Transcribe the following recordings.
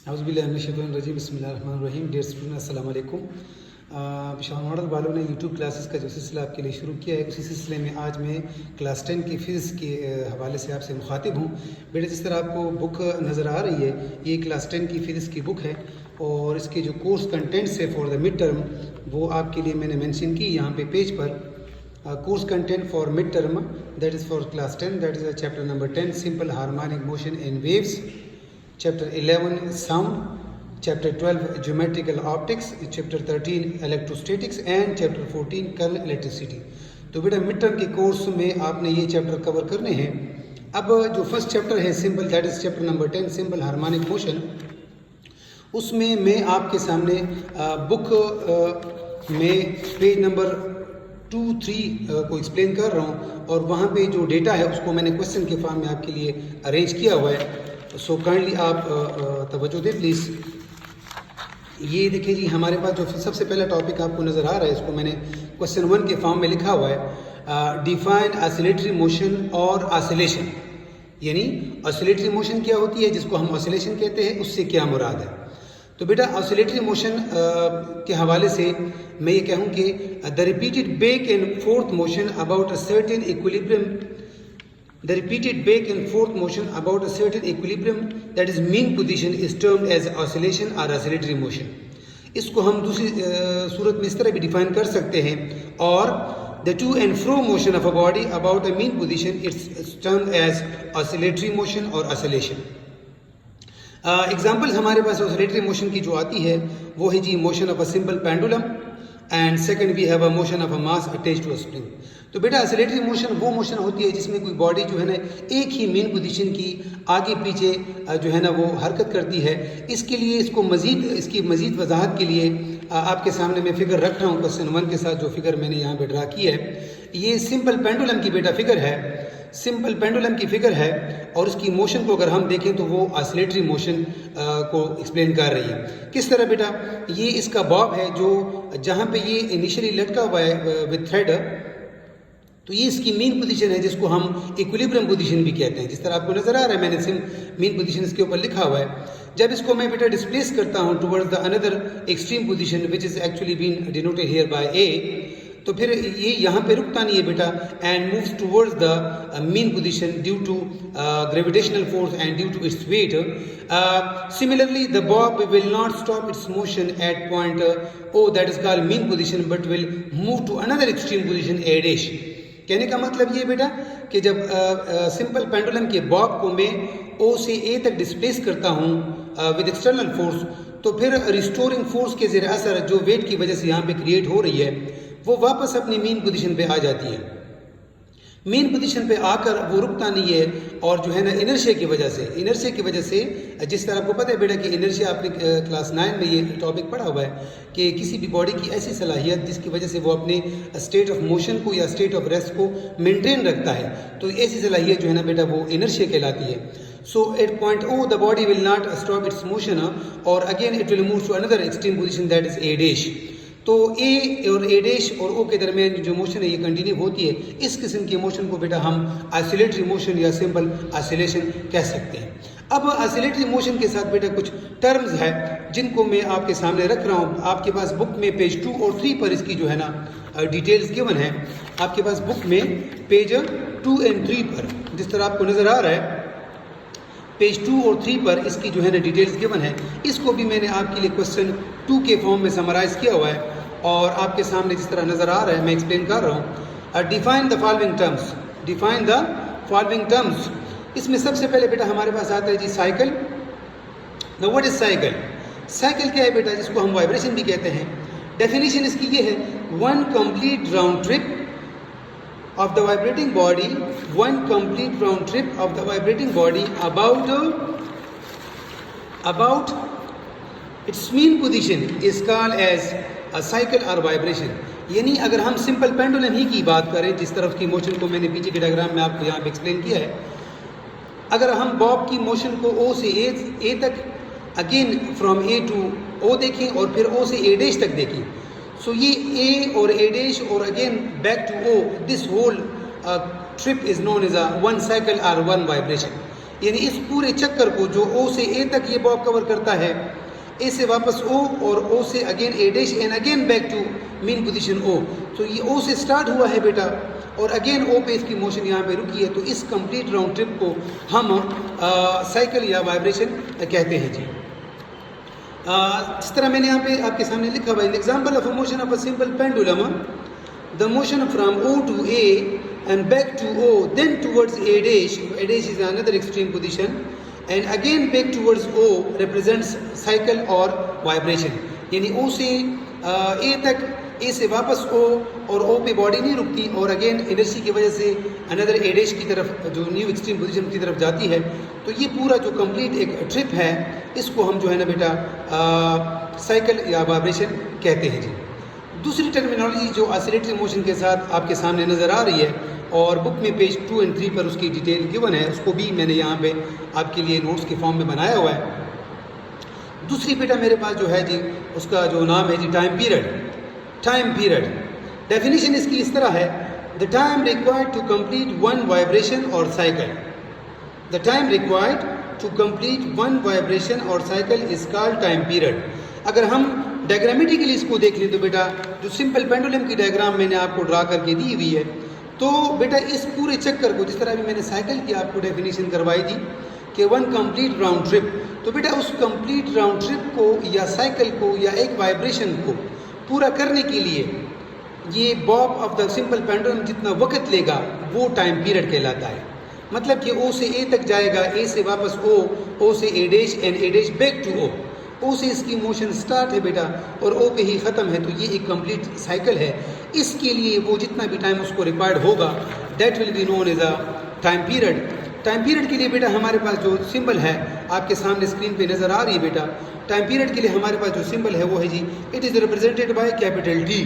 औज़ुबिल्लाहिमिनश्शैतानिर्रजीम बिस्मिल्लाहिर्रहमानिर्रहीम। Dear student अस्सलाम वालेकुम। पेशावर मॉडल वालों ने यूट्यूब क्लासेस का जो सिलसिला आपके लिए शुरू किया है, उसी सिलसिले में आज मैं क्लास 10 की फ़िज़िक्स के हवाले से आपसे मुखातिब हूँ। बेटा, जिस तरह आपको बुक नज़र आ रही है, ये क्लास 10 की फ़िज़िक्स की बुक है और इसके जो कोर्स कंटेंट्स है फॉर द मिड टर्म वो आपके लिए मैंने मेंशन की यहाँ पे पेज पर। Course content for mid term, that is for class 10, that is chapter number 10 simple harmonic motion in waves, Chapter 11 Sound, Chapter 12 Geometrical Optics, Chapter 13 Electrostatics and Chapter 14 Current Electricity। तो बेटा mid term के course में आपने ये chapter cover करने हैं। अब जो फर्स्ट चैप्टर है simple, that is chapter number 10 simple harmonic motion, उसमें मैं आपके सामने बुक में पेज नंबर 2-3 को एक्सप्लेन कर रहा हूँ और वहाँ पे जो डेटा है उसको मैंने क्वेश्चन के फॉर्म में आपके लिए अरेंज किया हुआ है। सो काइंडली आप तवज्जो दें प्लीज़। ये देखिए जी, हमारे पास जो सबसे पहला टॉपिक आपको नज़र आ रहा है, इसको मैंने क्वेश्चन 1 के फॉर्म में लिखा हुआ है, डिफाइन ऑसिलेटरी मोशन और ऑसिलेशन। यानी ऑसिलेटरी मोशन क्या होती है, जिसको हम ऑसिलेशन कहते हैं, उससे क्या मुराद है। तो बेटा ऑसिलेटरी मोशन के हवाले से मैं ये कहूँ कि the repeated back and fourth motion about a certain equilibrium, the repeated back and forth motion about a certain equilibrium, that is mean position, is termed as oscillation or oscillatory motion। इसको हम दूसरी सूरत में इस तरह भी define कर सकते हैं, और the to and fro motion of a body about a mean position, it's termed as oscillatory motion or oscillation। Examples हमारे पास ऑसिलेटरी मोशन की जो आती है वो है जी motion of a simple pendulum, and second we have a motion of a mass attached to a spring. तो बेटा ऑसिलेटरी मोशन वो मोशन होती है जिसमें कोई बॉडी जो है ना एक ही मेन पोजीशन की आगे पीछे जो है ना वो हरकत करती है। इसके लिए इसकी मज़ीद वजाहत के लिए आपके सामने मैं फिगर रख रहा हूँ क्वेश्चन 1 के साथ। जो फिगर मैंने यहाँ पे ड्रा की है, ये सिंपल पेंडुलम की बेटा फिगर है, सिंपल पेंडुलम की फिगर है, और उसकी मोशन को अगर हम देखें तो वो ऑसिलेटरी मोशन को एक्सप्लेन कर रही है। किस तरह बेटा, ये इसका बॉब है जो जहाँ पे ये इनिशियली लटका हुआ है विद थ्रेड, तो ये इसकी मीन पोजीशन है जिसको हम इक्विलिब्रियम पोजीशन भी कहते हैं। जिस तरह आपको नजर आ रहा है, मैंने मीन पोजीशन इसके ऊपर लिखा हुआ है। जब इसको मैं बेटा डिस्प्लेस करता हूँ towards the another extreme position which is actually been denoted here by A, तो फिर ये यहाँ पे रुकता नहीं है बेटा, and moves towards the mean position due to gravitational force and due to its weight. Similarly the bob will not stop its motion at point O, that is called mean position, but will move to another extreme position A dash. कहने का मतलब ये बेटा कि जब simple pendulum के Bob को मैं ओ से ए तक डिस्प्लेस करता हूँ विद एक्सटर्नल फोर्स, तो फिर रिस्टोरिंग फोर्स के ज़रिए असर जो वेट की वजह से यहाँ पे क्रिएट हो रही है वो वापस अपनी मेन पोजीशन पे आ जाती है। मेन पोजीशन पे आकर वो रुकता नहीं है, और जो है ना इनर्शिया की वजह से जिस तरह आपको पता है बेटा कि इनर्शिया आपने क्लास 9 में ये टॉपिक पढ़ा हुआ है कि किसी भी बॉडी की ऐसी सलाहियत जिसकी वजह से वो अपने स्टेट ऑफ मोशन को या स्टेट ऑफ रेस्ट को मेंटेन रखता है, तो ऐसी सलाहियत जो है ना बेटा वो इनर्शिया कहलाती है। So at point O the body will not stop its motion, और again it will move to another extreme position, that is A dash. तो ए और ए डैश और ओ के दरमियान जो मोशन है ये कंटिन्यू होती है। इस किस्म की मोशन को बेटा हम ऑसिलेटरी मोशन या सिंपल ऑसिलेशन कह सकते हैं। अब ऑसिलेटरी मोशन के साथ बेटा कुछ टर्म्स है जिनको मैं आपके सामने रख रहा हूँ। आपके पास बुक में पेज 2 और 3 पर इसकी जो है ना डिटेल्स गिवन है। आपके पास बुक में पेज 2 एंड 3 पर जिस तरह आपको नज़र आ रहा है, पेज 2 और 3 पर इसकी जो है ना डिटेल्स गिवन है। इसको भी मैंने आपके लिए क्वेश्चन 2 के फॉर्म में समराइज़ किया हुआ है और आपके सामने जिस तरह नज़र आ रहा है मैं एक्सप्लेन कर रहा हूँ। Define the following terms, define the following terms. इसमें सबसे पहले बेटा हमारे पास आता है जी cycle. Now what is cycle? Cycle क्या है बेटा, जिसको हम वाइब्रेशन भी कहते हैं। डेफिनेशन इसकी ये है, one complete round trip of the vibrating body, one complete round trip of the vibrating body about its mean position is called as a cycle or vibration। यानी अगर हम सिंपल पेंडुलम ही की बात करें, जिस तरफ की मोशन को मैंने पीछे के डायग्राम में आपको यहाँ पे एक्सप्लेन किया है, अगर हम बॉब की मोशन को ओ से ए तक, again from A to O देखें और फिर ओ से ए डैश तक देखें, सो ये ए और ए डैश और again back to O, this whole trip is known as a one cycle और वन वाइब्रेशन। यानी इस पूरे चक्कर को जो ओ से ए तक ये बॉब कवर करता है, ए से वापस ओ और ओ से again A dash and again back to mean position O. तो ये ओ से स्टार्ट हुआ है बेटा और अगेन ओ पे इसकी मोशन यहाँ पे रुकी है। तो इस कंप्लीट राउंड ट्रिप को हम साइकिल या वाइब्रेशन कहते हैं जी। जिस तरह मैंने यहाँ पे आपके सामने लिखा हुआ है, example of a motion of a simple pendulum, the motion from O to A and back to O, then towards A dash. A dash is another extreme position, and again back towards O represents cycle or vibration. यानी O से A तक, A से वापस O और O पे body नहीं रुकती और अगेन इनर्जी की वजह से अनदर A dash की तरफ जो न्यू एक्सट्रीम पोजीशन की तरफ जाती है। तो ये पूरा जो कंप्लीट एक ट्रिप है, इसको हम जो है ना बेटा साइकिल या वाइब्रेशन कहते हैं जी। दूसरी टर्मिनोलॉजी जो ऑसिलेटरी मोशन के साथ आपके सामने नज़र आ रही है और बुक में पेज 2 और 3 पर उसकी डिटेल गिवन है, उसको भी मैंने यहाँ पे आपके लिए नोट्स के फॉर्म में बनाया हुआ है। दूसरी बेटा मेरे पास जो है जी, उसका जो नाम है जी time period. Time period definition इसकी इस तरह है, the time required to complete one vibration or cycle. The time required to complete one vibration or cycle is called time period. अगर हम डायग्रामेटिकली इसको देख लें तो बेटा जो सिंपल पेंडुलम की डायग्राम मैंने आपको ड्रा करके दी हुई है, तो बेटा इस पूरे चक्कर को, जिस तरह भी मैंने साइकिल की आपको डेफिनेशन करवाई थी कि वन कंप्लीट राउंड ट्रिप, तो बेटा उस कंप्लीट राउंड ट्रिप को या साइकिल को या एक वाइब्रेशन को पूरा करने के लिए ये Bob of the simple pendulum जितना वक्त लेगा वो टाइम पीरियड कहलाता है। मतलब कि ओ से ए तक जाएगा, ए से वापस ओ, ओ से A dash and A dash back to O. O से इसकी मोशन स्टार्ट है बेटा और ओ पे ही ख़त्म है, तो ये एक कंप्लीट साइकिल है। इसके लिए वो जितना भी टाइम उसको रिक्वायर्ड होगा, that will be known as a time period. Time period के लिए बेटा हमारे पास जो सिंबल है आपके सामने स्क्रीन पे नज़र आ रही है बेटा, टाइम पीरियड के लिए हमारे पास जो सिंबल है वो है जी, it is represented by capital T.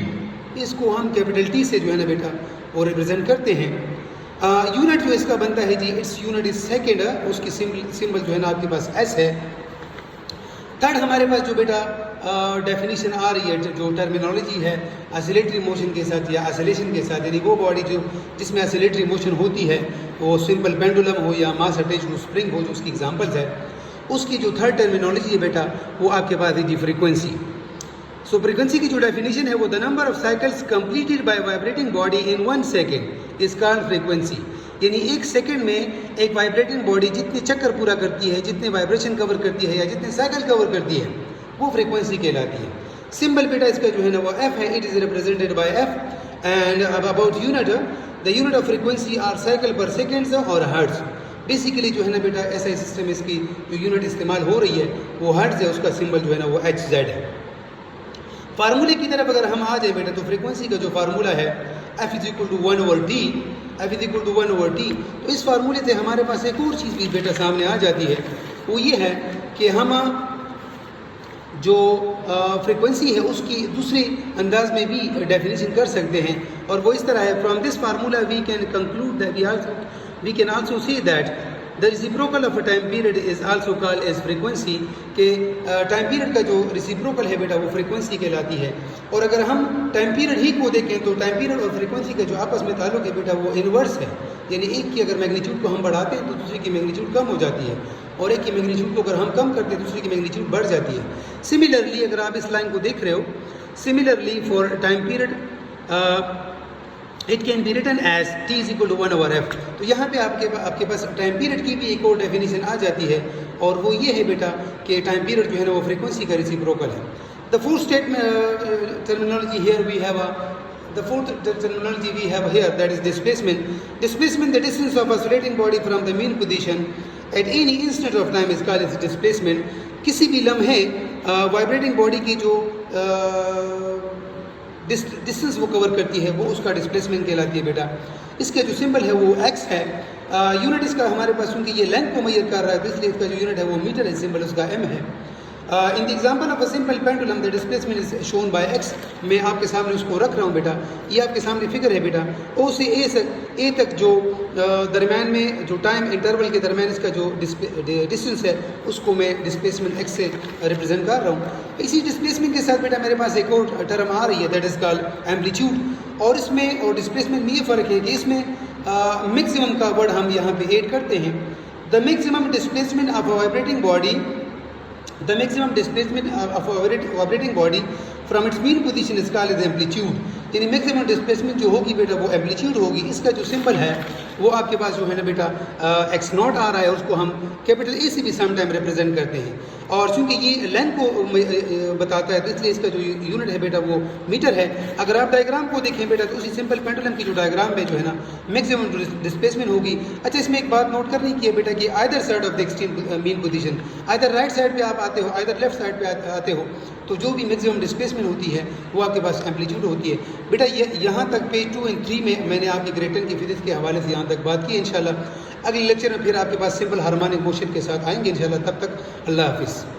इसको हम कैपिटल टी से जो है ना बेटा वो रिप्रेजेंट करते हैं। यूनिट जो इसका बनता है जी, इट्स यूनिट इज सेकेंड, उसकी सिंबल जो है ना आपके पास एस है। थर्ड हमारे पास जो बेटा डेफिनेशन आ रही है, जो टर्मिनोलॉजी है ऑसिलेटरी मोशन के साथ या ऑसिलेशन के साथ, यानी वो बॉडी जो जिसमें ऑसिलेटरी मोशन होती है, वो सिंपल पेंडुलम हो या मास अटैच्ड टू स्प्रिंग हो, जो उसकी एग्जांपल्स है, उसकी जो थर्ड टर्मिनोलॉजी है बेटा वो आपके पास है जी फ्रीक्वेंसी। सो फ्रीक्वेंसी की जो डेफिनेशन है वो the number of cycles completed by vibrating body in 1 second is called frequency. यानी 1 सेकंड में एक वाइब्रेटिंग बॉडी जितने चक्कर पूरा करती है, जितने वाइब्रेशन कवर करती है या जितने साइकिल कवर करती है, वो फ्रीक्वेंसी कहलाती है। सिंबल बेटा इसका जो है ना वो एफ है, it is represented by F. And about unit, the unit of frequency are cycle per seconds और हर्ट्ज। बेसिकली जो है ना बेटा ऐसा सिस्टम, इसकी जो यूनिट इस्तेमाल हो रही है वो हर्ट्ज है, उसका सिंबल जो है ना वो एच जेड है। फार्मूले की तरफ अगर हम आ जाए बेटा, तो फ्रीक्वेंसी का जो फार्मूला है F is equal to 1/t, F is equal to 1/t। तो इस फार्मूले से हमारे पास एक और चीज़ भी बेटा सामने आ जाती है, वो ये है कि हम जो फ्रीक्वेंसी है उसकी दूसरे अंदाज में भी डेफिनेशन कर सकते हैं, और वो इस तरह है, from this formula we can conclude that we can also say that the reciprocal of a time period is also called as frequency, के टाइम पीरियड का जो रिसिप्रोकल है बेटा वो फ्रीक्वेंसी कहलाती है। और अगर हम टाइम पीरियड ही को देखें तो टाइम पीरियड और फ्रीक्वेंसी का जो आपस में ताल्लुक है बेटा वो इन्वर्स है, यानी एक की अगर मैग्नीट्यूड को हम बढ़ाते हैं तो दूसरी की मैग्नीट्यूड कम हो जाती है, और एक की मैग्नीट्यूड को अगर हम कम करते हैं दूसरी की मैग्नीट्यूड बढ़ जाती है। सिमिलरली अगर आप इस लाइन को देख रहे हो, similarly for time period it can be written as t is equal to 1/f। तो यहाँ पे आपके पास टाइम पीरियड की भी एक और डेफिनेशन आ जाती है, और वो ये है बेटा कि टाइम पीरियड जो है ना वो फ्रीक्वेंसी का रेसिप्रोकल है। The fourth statement terminology here we have the fourth terminology we have here, that is displacement. Displacement, the distance of oscillating body from the mean position at any instant of time is called as displacement. किसी भी लम्हे vibrating body की जो distance वो cover करती है वो उसका डिस्प्लेसमेंट कहलाती है बेटा। इसका जो सिंबल है वो x है। यूनिट इसका हमारे पास, क्योंकि ये लेंथ को मेजर कर रहा है तो इसलिए इसका जो यूनिट है वो मीटर है, सिंबल उसका m है। In the example of a simple pendulum the displacement is shown by x। मैं आपके सामने उसको रख रहा हूँ बेटा, ये आपके सामने फिगर है बेटा। O से A तक जो दरम्यान में जो टाइम इंटरवल के दरम्यान इसका जो डिस्टेंस है उसको मैं डिस्प्लेसमेंट x से रिप्रेजेंट कर रहा हूँ। इसी डिस्प्लेसमेंट के साथ बेटा मेरे पास एक और टर्म आ रही है, दैट इज़ कॉल्ड एम्पलीट्यूड। और इसमें और डिस्प्लेसमेंट में ये फ़र्क है कि इसमें मैक्सिमम का वर्ड हम यहाँ पे ऐड करते हैं, the maximum displacement of a vibrating body, the maximum displacement of vibrating body from its mean position is called as amplitude, यानी मैक्सिमम डिस्प्लेसमेंट जो होगी बेटा वो एम्पलीट्यूड होगी। इसका जो सिंबल है वो आपके पास जो है ना बेटा एक्स नॉट आ रहा है, उसको हम कैपिटल ए से भी सम टाइम रिप्रेजेंट करते हैं, और चूंकि ये लेंथ को बताता है तो इसलिए इसका जो यूनिट है बेटा वो मीटर है। अगर आप डायग्राम को देखें बेटा तो उसी सिंपल पेंडुलम की जो डायग्राम में जो है ना मैक्सिमम डिस्प्लेसमेंट होगी। अच्छा, इसमें एक बात नोट करनी की है बेटा कि either side of the extreme mean position, either right side पे आप आते हो, आइदर लेफ्ट साइड पे आते हो, तो जो भी मैक्सिमम डिस्प्लेसमेंट होती है वो आपके पास एम्पलीट्यूड होती है। बेटा ये यहाँ तक पेज 2 और 3 में मैंने आपकी ग्रेटन की फिजिक्स के हवाले से यहाँ तक बात की। इंशाल्लाह अगले लेक्चर में फिर आपके पास सिंपल हार्मोनिक मोशन के साथ आएंगे इंशाल्लाह। तब तक अल्लाह हाफिज़।